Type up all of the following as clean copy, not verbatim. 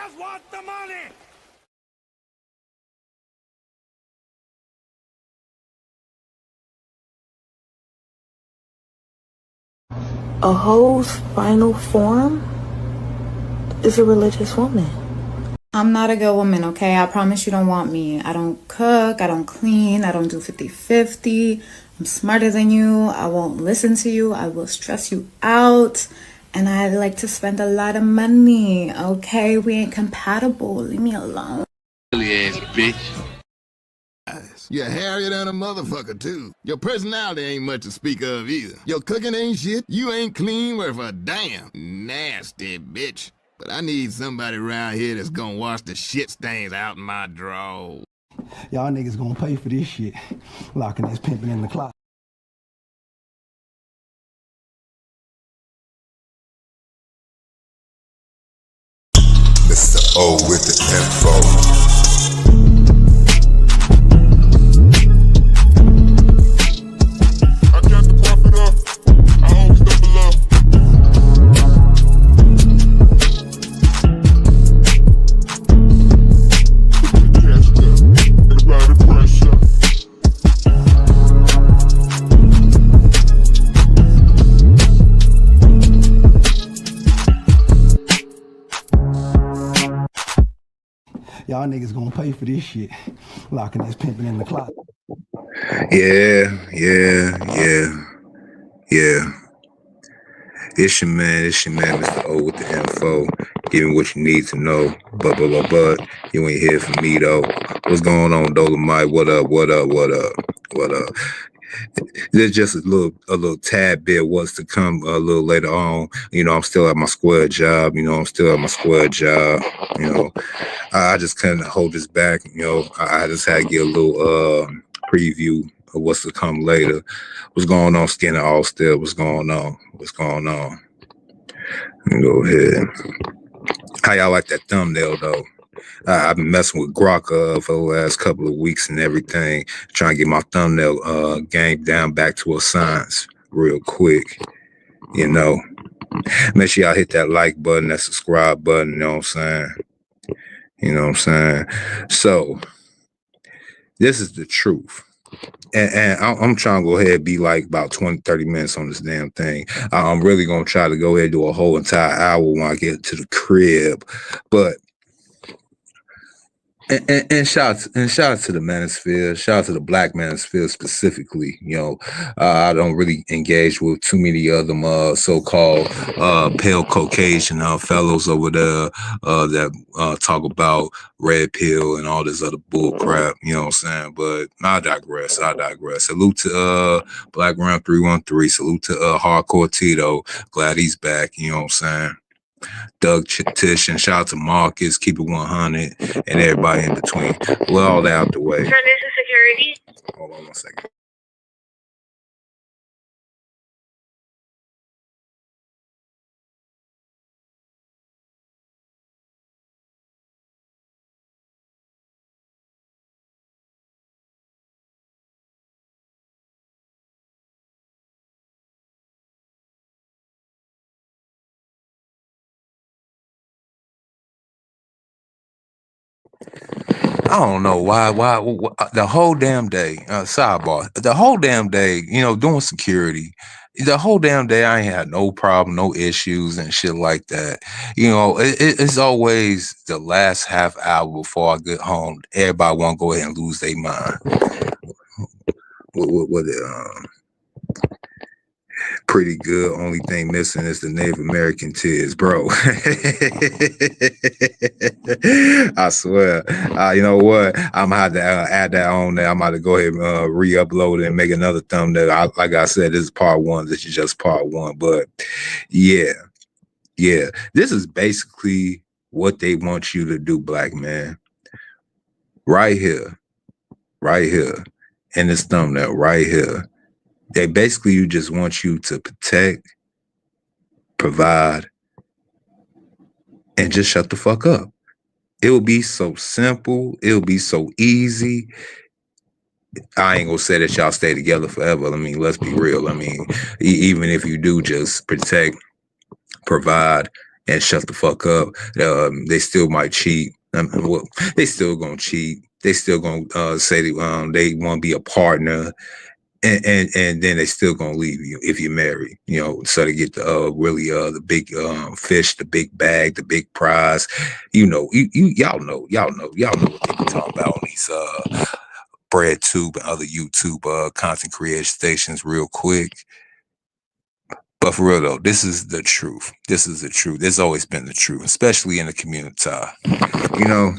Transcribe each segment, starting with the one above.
just want the money! A hoe's final form is a religious woman. I'm not a good woman, okay? I promise you don't want me. I don't cook, I don't clean, I don't do 50-50. I'm smarter than you. I won't listen to you. I will stress you out. And I like to spend a lot of money, okay? We ain't compatible. Leave me alone. Silly ass bitch. You're hairier than a motherfucker, too. Your personality ain't much to speak of either. Your cooking ain't shit. You ain't clean worth a damn. Nasty bitch. But I need somebody around here that's gonna wash the shit stains out in my drawers. Y'all niggas gonna pay for this shit. Locking this pimping in the closet. Mr. O with the info. Y'all niggas gonna pay for this shit. Locking this pimping in the closet. Yeah. It's your man, Mr. O with the info. Giving what you need to know. But you ain't here for me though. What's going on, Dolomite? What up? There's just a little tad bit what's to come a little later on. You know, I'm still at my square job. I just couldn't hold this back. You know, I just had to get a little preview of what's to come later. What's going on, Skinner All Still? What's going on? Let me go ahead. How y'all like that thumbnail though? I've been messing with Grok for the last couple of weeks and everything, trying to get my thumbnail game down back to a science real quick. You know, make sure y'all hit that like button, that subscribe button. You know what I'm saying? So this is the truth. And I'm trying to go ahead and be like about 20-30 minutes on this damn thing. I'm really going to try to go ahead and do a whole entire hour when I get to the crib. But and shout out to the manosphere, shout out to the black manosphere specifically. You know, I don't really engage with too many of them so-called pale Caucasian fellows over there that talk about red pill and all this other bull crap. You know what I'm saying? But I digress. Salute to Black Round 313. Salute to Hardcore Tito. Glad he's back. You know what I'm saying? Doug Tish, and shout out to Marcus, Keep It 100, and everybody in between. We're all out the way. Turn this to security. Hold on one second. I don't know why the whole damn day, sidebar, the whole damn day, you know, doing security, the whole damn day, I ain't had no problem, no issues and shit like that. You know, it's always the last half hour before I get home. Everybody want to go ahead and lose their mind. Pretty good. Only thing missing is the Native American tears, bro. I swear. You know what? I'm gonna have to add that on there. I'm about to go ahead and re-upload it and make another thumbnail. Like I said, this is part one. This is just part one. But yeah. This is basically what they want you to do, black man. Right here. In this thumbnail, right here. They basically just want you to protect, provide, and just shut the fuck up. It will be so simple. It'll be so easy. I ain't gonna say that y'all stay together forever. I mean, let's be real. I mean, even if you do just protect, provide, and shut the fuck up. They still might cheat. Well, they still gonna cheat. They still gonna say they want to be a partner, and then they still gonna leave you if you're married. You know, so they get the really the big fish, the big bag, the big prize. You know, y'all know what they be talking about on these BreadTube and other YouTube content creation stations real quick. But for real though, this is the truth. This is the truth. It's always been the truth, especially in the community. You know,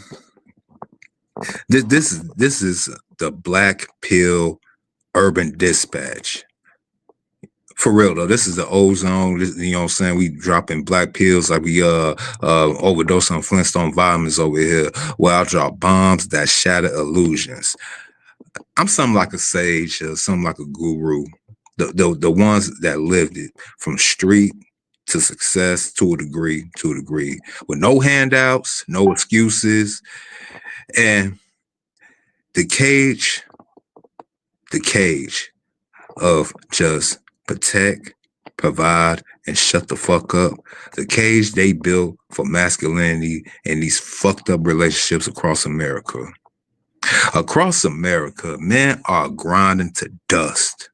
this is the black pill urban dispatch. For real though, this is the ozone. You know what I'm saying? We dropping black pills like we overdose on Flintstone vitamins over here. Where I drop bombs that shatter illusions. I'm something like a sage, something like a guru. The ones that lived it from street to success to a degree, with no handouts, no excuses, and the cage of just protect, provide, and shut the fuck up. The cage they built for masculinity and these fucked up relationships across America. Across America, men are grinding to dust.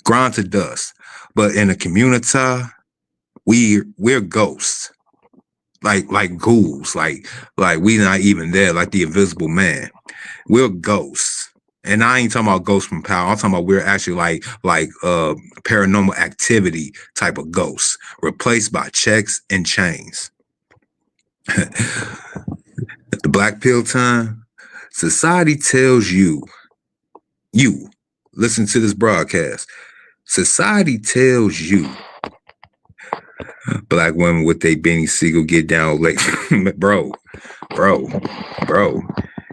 But in the community, we're ghosts. Like ghouls, like we not even there, like the invisible man. We're ghosts. And I ain't talking about ghosts from power. I'm talking about we're actually like paranormal activity type of ghosts, replaced by checks and chains. The black pill time. Society tells you, listen to this broadcast. Society tells you, black women with their Benny Siegel get down late. bro.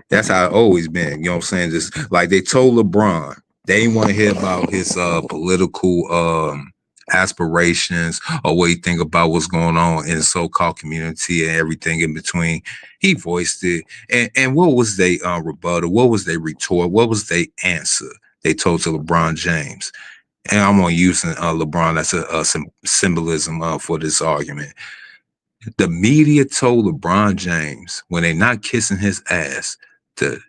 That's how it always been. You know what I'm saying? Just like they told LeBron, they didn't want to hear about his political aspirations or what he think about what's going on in the so-called community and everything in between. He voiced it. And what was they rebuttal? What was they retort? What was they answer? They told to LeBron James. And I'm going to use LeBron as a symbolism for this argument. The media told LeBron James, when they're not kissing his ass, to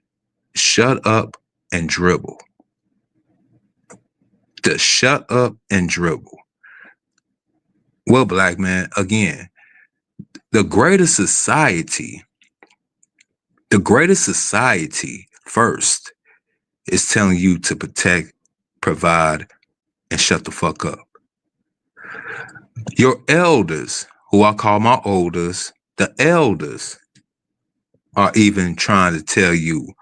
shut up and dribble. To shut up and dribble. Well, black man, again, the greatest society first is telling you to protect, provide, and shut the fuck up. Your elders, who I call my olders, the elders are even trying to tell you,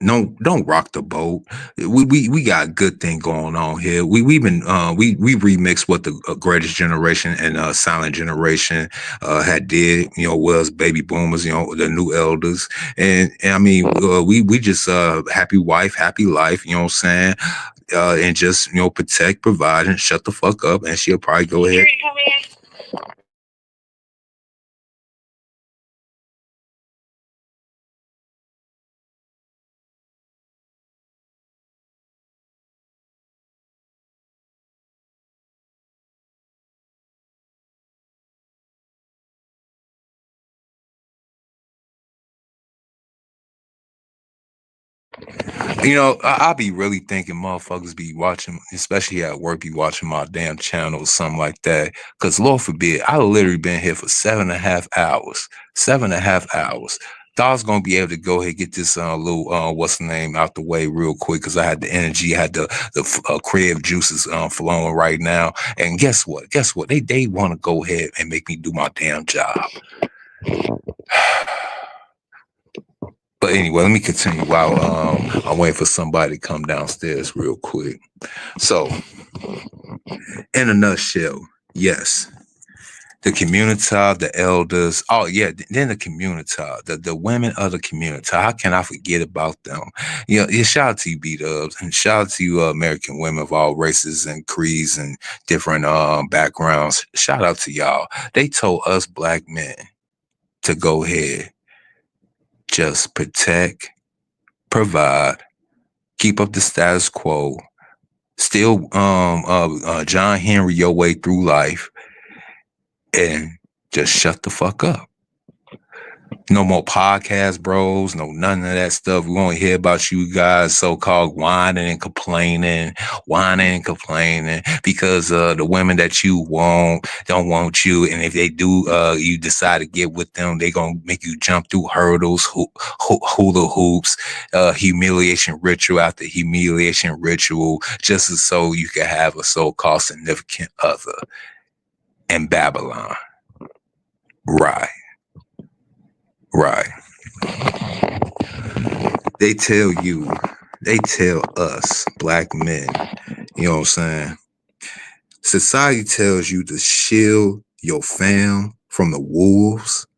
no, don't rock the boat. We got a good thing going on here. We remixed what the greatest generation and silent generation had did. You know, was baby boomers. You know, the new elders, and I mean, we just happy wife, happy life. You know what I'm saying? And just, you know, protect, provide, and shut the fuck up, and she'll probably go ahead. You know, I be really thinking motherfuckers be watching, especially at work, be watching my damn channel or something like that. Because Lord forbid, I literally been here for 7.5 hours. 7.5 hours. Thought I was going to be able to go ahead and get this little, what's the name, out the way real quick, because I had the energy, had the creative juices flowing right now. And guess what? They want to go ahead and make me do my damn job. But anyway, let me continue while I'm waiting for somebody to come downstairs real quick. So, in a nutshell, yes, the community, the elders, oh yeah, then the community, the women of the community. How can I forget about them? You know, shout out to you, B-Dubs, and shout out to you, American women of all races and creeds and different backgrounds. Shout out to y'all. They told us black men to go ahead. Just protect, provide, keep up the status quo, still John Henry your way through life, and Just shut the fuck up. No more podcast bros, no none of that stuff. We won't hear about you guys so-called whining and complaining because the women that you want don't want you. And if they do, you decide to get with them, they gonna make you jump through hurdles, hula hoops, humiliation ritual after humiliation ritual, just so you can have a so-called significant other in Babylon. Right. They tell us black men, you know what I'm saying? Society tells you to shield your fam from the wolves,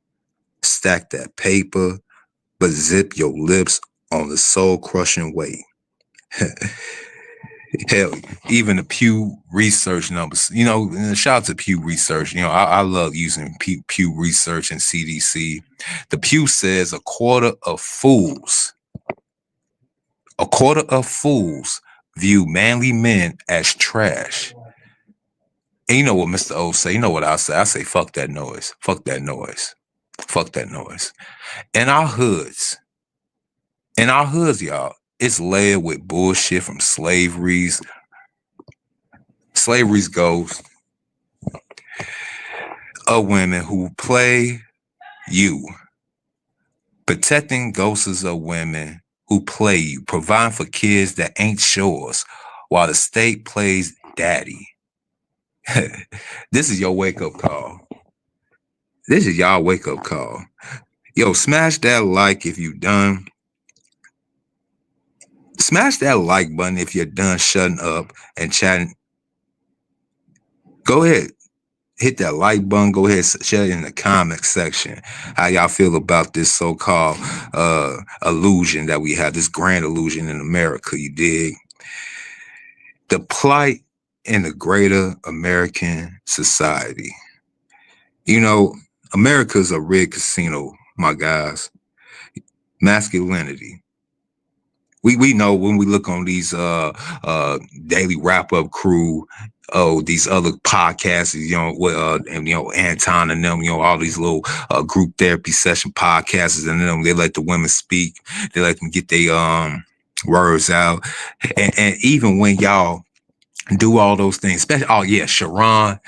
stack that paper, but zip your lips on the soul crushing weight. Hell, even the Pew Research numbers, you know, shout out to Pew Research. You know, I love using Pew Research and CDC. The Pew says a quarter of fools view manly men as trash. And you know what Mr. O say? You know what I say? I say, fuck that noise. Fuck that noise. Fuck that noise. In our hoods, y'all, it's layered with bullshit from slavery's ghost of women who play you. Protecting ghosts of women who play you, providing for kids that ain't yours, while the state plays daddy. This is your wake-up call. This is y'all wake-up call. Yo, smash that like if you done. Smash that like button if you're done shutting up and chatting. Go ahead. Hit that like button. Go ahead, share it in the comment section. How y'all feel about this so-called illusion that we have, this grand illusion in America, you dig? The plight in the greater American society. You know, America's a rigged casino, my guys. Masculinity. We know when we look on these daily wrap-up crew, these other podcasts, you know, and you know, Anton and them, you know, all these little group therapy session podcasts, and them, they let the women speak, they let them get their words out, and even when y'all do all those things, especially Sharon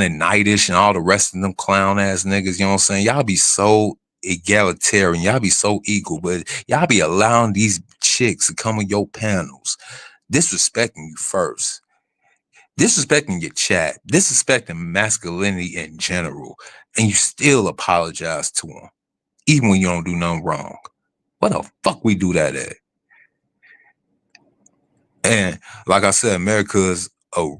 and Nightish and all the rest of them clown ass niggas, you know what I'm saying? Y'all be so egalitarian, y'all be so equal, but y'all be allowing these chicks to come on your panels, disrespecting you first, disrespecting your chat, disrespecting masculinity in general, and you still apologize to them, even when you don't do nothing wrong. What the fuck we do that at? And like I said, America is a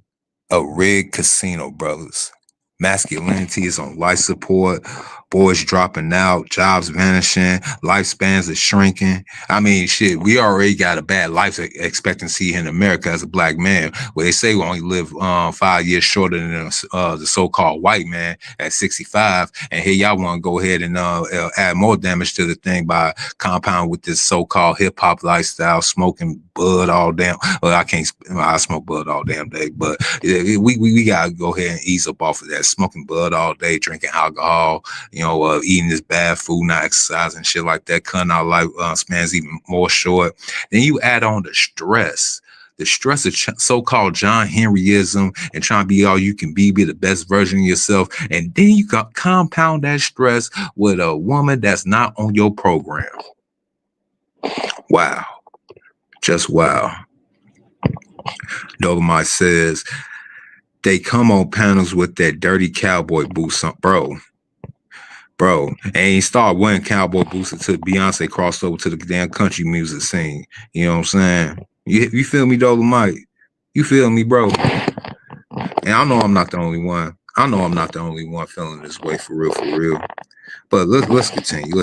rigged casino, brothers. Masculinity is on life support, boys dropping out, jobs vanishing, lifespans are shrinking. I mean, shit, we already got a bad life expectancy in America as a black man, where they say we only live 5 years shorter than the so-called white man at 65. And here y'all want to go ahead and add more damage to the thing by compound with this so-called hip-hop lifestyle, smoking bud all damn. Well, I smoke bud all damn day, but we got to go ahead and ease up off of that. Smoking bud all day, drinking alcohol, you know, eating this bad food, not exercising, shit like that, cutting our life spans even more short. Then you add on the stress of so-called John Henryism and trying to be all you can be the best version of yourself. And then you got compound that stress with a woman that's not on your program. Wow. Just wow. Dolomite says, they come on panels with that dirty cowboy boots on, bro, and he started wearing cowboy boots until Beyonce crossed over to the damn country music scene. You know what I'm saying? You feel me, Dolomite? You feel me, bro? And I know I'm not the only one. Feeling this way for real. But let's continue.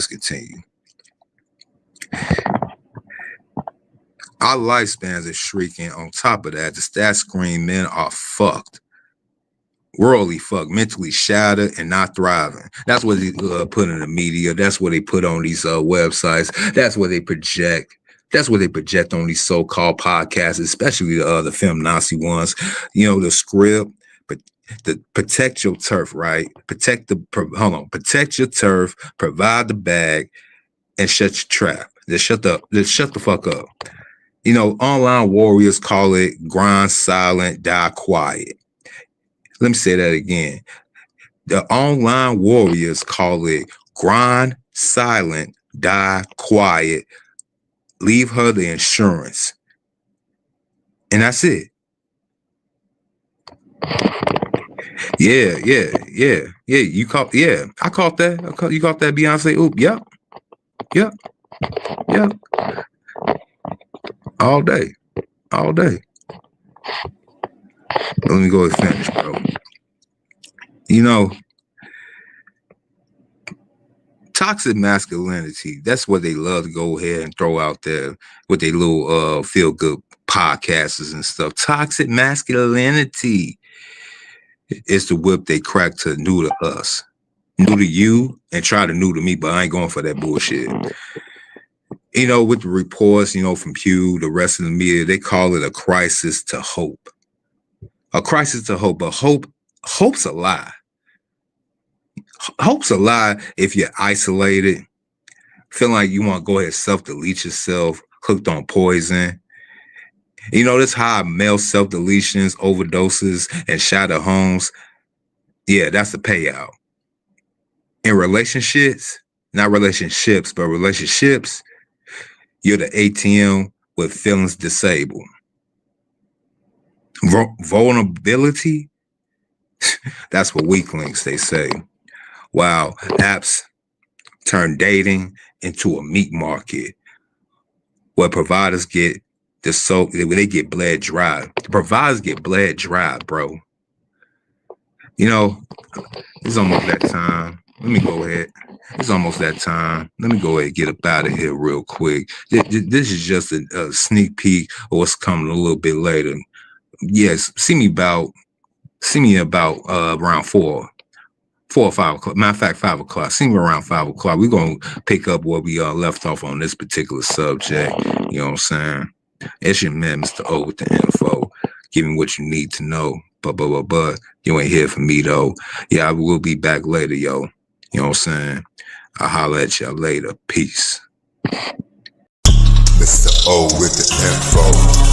Our lifespans are shrinking. On top of that, the stats scream men are fucked. Worldly fucked, mentally shattered, and not thriving. That's what they put in the media. That's what they put on these websites. That's what they project. That's what they project on these so-called podcasts, especially the feminazi ones. You know, the script, but protect your turf, right? Protect your turf, provide the bag, and shut your trap. Just shut the fuck up. You know, online warriors call it grind silent, die quiet. Let me say that again. The online warriors call it grind silent, die quiet. Leave her the insurance. And that's it. Yeah. I caught that. You caught that, Beyonce? Oop, yep. All day. Let me go and finish, bro. You know, toxic masculinity, that's what they love to go ahead and throw out there with their little feel-good podcasters and stuff. Toxic masculinity is the whip they crack to new to us. New to you and try to new to me, but I ain't going for that bullshit. You know, with the reports, you know, from Pew, the rest of the media, they call it a crisis to hope. A crisis to hope, but hope's a lie. Hope's a lie if you're isolated, feeling like you want to go ahead and self-delete yourself, hooked on poison. You know, this high male self-deletions, overdoses, and shatter homes. Yeah, that's the payout. In relationships, not relationships, but relationships, you're the ATM with feelings disabled. Vulnerability, that's what weaklings, they say. Wow, apps turn dating into a meat market where providers get they get bled dry. The providers get bled dry, bro. You know, it's almost that time. Let me go ahead. It's almost that time. Let me go ahead and get up out of here real quick. This is just a sneak peek of what's coming a little bit later. Yes, see me about around 4 or 5 o'clock. Matter of fact, 5 o'clock. See me around 5 o'clock. We're gonna pick up where we left off on this particular subject. You know what I'm saying? It's your man, Mr. O, with the info. Give me what you need to know. But you ain't here for me though. Yeah, I will be back later, yo. You know what I'm saying? I'll holler at y'all later. Peace. Mr. O with the info.